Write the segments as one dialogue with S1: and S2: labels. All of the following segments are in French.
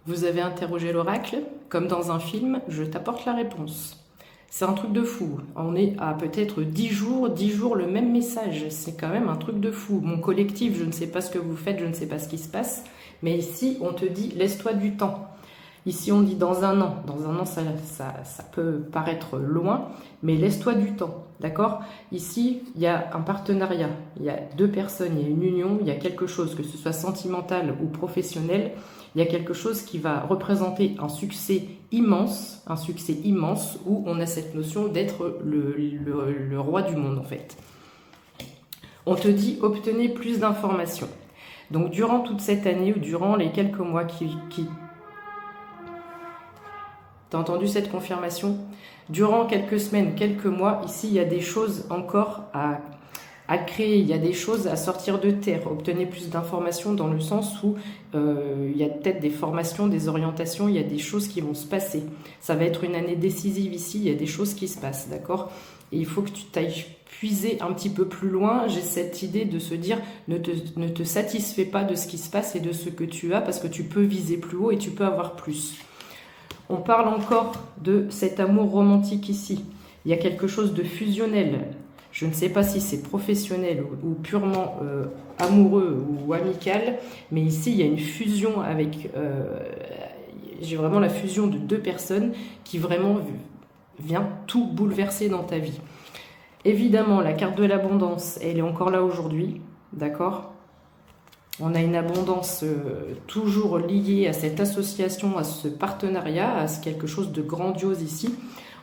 S1: Vous avez interrogé l'oracle? Comme dans un film, je t'apporte la réponse. C'est un truc de fou. On est à peut-être 10 jours, le même message. C'est quand même un truc de fou. Mon collectif, je ne sais pas ce que vous faites, je ne sais pas ce qui se passe. Mais ici, on te dit, laisse-toi du temps. Ici, on dit dans un an. Dans un an, ça peut paraître loin, mais laisse-toi du temps. D'accord? Ici, il y a un partenariat. Il y a deux personnes, il y a une union, il y a quelque chose, que ce soit sentimental ou professionnel. Il y a quelque chose qui va représenter un succès immense où on a cette notion d'être le roi du monde en fait. On te dit obtenez plus d'informations. Donc durant toute cette année ou durant les quelques mois qui... T'as entendu cette confirmation? Durant quelques semaines, quelques mois, ici il y a des choses encore à créer, il y a des choses à sortir de terre. Obtenez plus d'informations dans le sens où il y a peut-être des formations, des orientations, il y a des choses qui vont se passer. Ça va être une année décisive ici, il y a des choses qui se passent, d'accord? Et il faut que tu t'ailles puiser un petit peu plus loin. J'ai cette idée de se dire ne te satisfais pas de ce qui se passe et de ce que tu as parce que tu peux viser plus haut et tu peux avoir plus. On parle encore de cet amour romantique ici. Il y a quelque chose de fusionnel. Je ne sais pas si c'est professionnel ou purement amoureux ou amical, mais ici, il y a une fusion avec... j'ai vraiment la fusion de deux personnes qui vraiment vient tout bouleverser dans ta vie. Évidemment, la carte de l'abondance, elle est encore là aujourd'hui, d'accord ? On a une abondance toujours liée à cette association, à ce partenariat, à quelque chose de grandiose ici.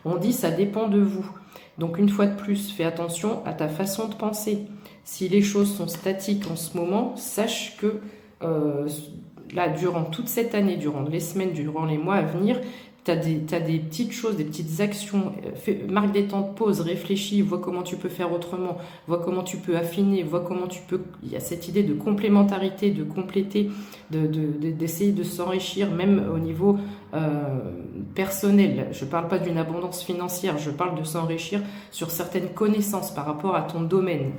S1: On dit ça dépend de vous. Donc une fois de plus, fais attention à ta façon de penser. Si les choses sont statiques en ce moment, sache que là, durant toute cette année, durant les semaines, durant les mois à venir, t'as des petites choses, des petites actions, marque des temps de pause, réfléchis, vois comment tu peux faire autrement, vois comment tu peux affiner, vois comment tu peux... Il y a cette idée de complémentarité, de compléter, d'essayer de s'enrichir, même au niveau personnel. Je ne parle pas d'une abondance financière, je parle de s'enrichir sur certaines connaissances par rapport à ton domaine.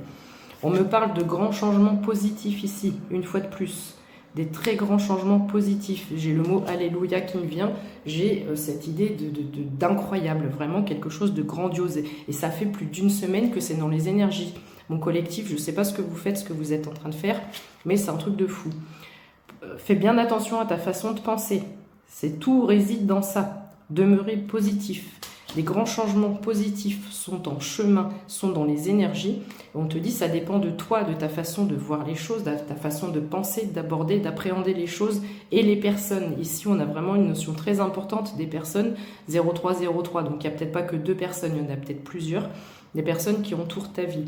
S1: On me parle de grands changements positifs ici, une fois de plus. Des très grands changements positifs. J'ai le mot alléluia qui me vient. J'ai cette idée d'incroyable, vraiment quelque chose de grandiose. Et ça fait plus d'une semaine que c'est dans les énergies. Mon collectif, je ne sais pas ce que vous faites, ce que vous êtes en train de faire, mais c'est un truc de fou. Fais bien attention à ta façon de penser. Tout réside dans ça. Demeurer positif. Les grands changements positifs sont en chemin, sont dans les énergies. On te dit, ça dépend de toi, de ta façon de voir les choses, de ta façon de penser, d'aborder, d'appréhender les choses et les personnes. Ici, on a vraiment une notion très importante des personnes 0303. Donc, il n'y a peut-être pas que deux personnes, il y en a peut-être plusieurs. Des personnes qui entourent ta vie.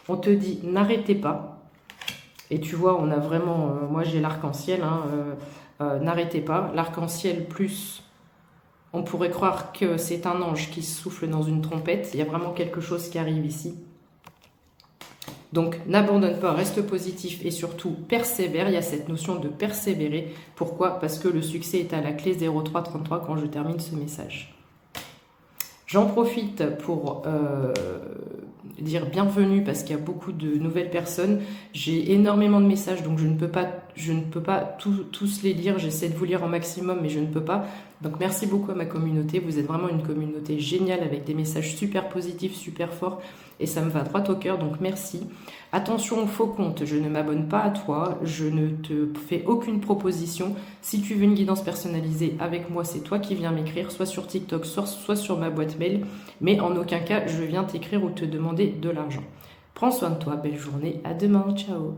S1: On te dit, n'arrêtez pas. Et tu vois, on a vraiment... moi, j'ai l'arc-en-ciel. N'arrêtez pas. L'arc-en-ciel plus... On pourrait croire que c'est un ange qui souffle dans une trompette. Il y a vraiment quelque chose qui arrive ici. Donc, n'abandonne pas, reste positif et surtout, persévère. Il y a cette notion de persévérer. Pourquoi? Parce que le succès est à la clé 0333 quand je termine ce message. J'en profite pour dire bienvenue parce qu'il y a beaucoup de nouvelles personnes. J'ai énormément de messages, donc je ne peux pas tous les lire. J'essaie de vous lire au maximum, mais je ne peux pas. Donc merci beaucoup à ma communauté. Vous êtes vraiment une communauté géniale avec des messages super positifs, super forts. Et ça me va droit au cœur, donc merci. Attention aux faux comptes, je ne m'abonne pas à toi, je ne te fais aucune proposition. Si tu veux une guidance personnalisée avec moi, c'est toi qui viens m'écrire, soit sur TikTok, soit sur ma boîte mail. Mais en aucun cas, je viens t'écrire ou te demander de l'argent. Prends soin de toi, belle journée, à demain, ciao.